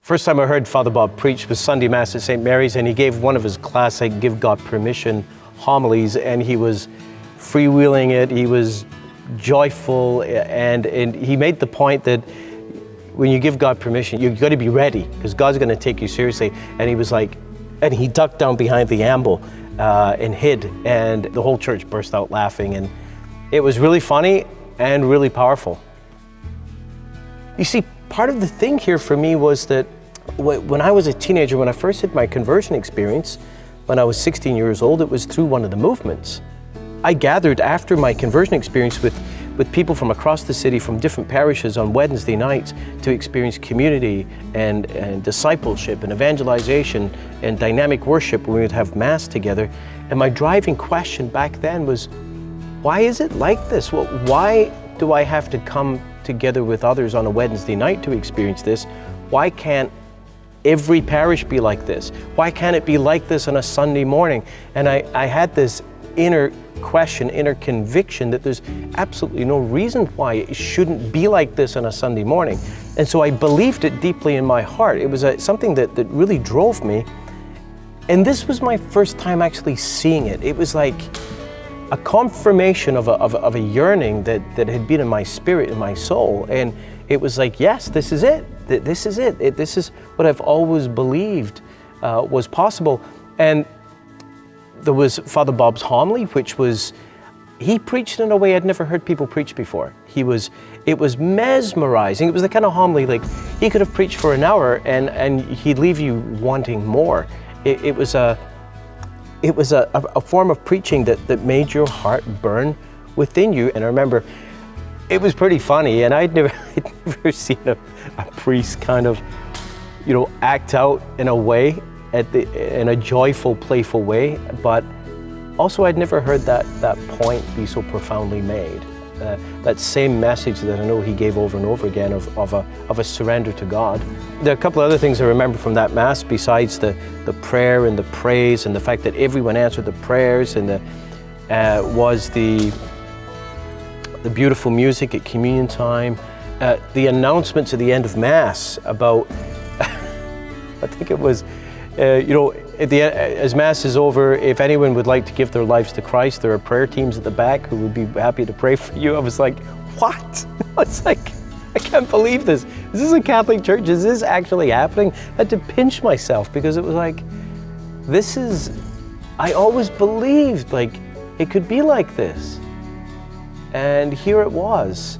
First time I heard Father Bob preach was Sunday Mass at St. Mary's, and he gave one of his classic Give God Permission homilies, and he was freewheeling it, he was joyful, and he made the point that when you give God permission, you've got to be ready, because God's going to take you seriously. And he was like, and he ducked down behind the amble and hid, and the whole church burst out laughing, and it was really funny and really powerful. You see, part of the thing here for me was that when I was a teenager, when I first had my conversion experience, when I was 16 years old, it was through one of the movements. I gathered after my conversion experience with people from across the city, from different parishes on Wednesday nights to experience community and discipleship and evangelization and dynamic worship when we would have Mass together. And my driving question back then was, why is it like this? Well, why do I have to come together with others on a Wednesday night to experience this? Why can't every parish be like this? Why can't it be like this on a Sunday morning? And I had this inner question, inner conviction that there's absolutely no reason why it shouldn't be like this on a Sunday morning. And so I believed it deeply in my heart. It was something that really drove me. And this was my first time actually seeing it. It was like a confirmation of a yearning that had been in my spirit, in my soul. And it was like, yes, this is it. This is it. This is what I've always believed was possible. And there was Father Bob's homily, which was, he preached in a way I'd never heard people preach before. It was mesmerizing. It was the kind of homily, like, he could have preached for an hour and he'd leave you wanting more. It was a form of preaching that made your heart burn within you. And I remember it was pretty funny, and I'd never seen a priest kind of, act out in a way, in a joyful, playful way, but also I'd never heard that point be so profoundly made. That same message that I know he gave over and over again of a surrender to God. There are a couple of other things I remember from that Mass besides the prayer and the praise and the fact that everyone answered the prayers, and was the beautiful music at communion time, the announcements at the end of Mass about, I think it was, as Mass is over, if anyone would like to give their lives to Christ, there are prayer teams at the back who would be happy to pray for you. I was like, what? It's like, I can't believe this. Is this a Catholic church? Is this actually happening? I had to pinch myself, because it was like, I always believed like it could be like this. And here it was.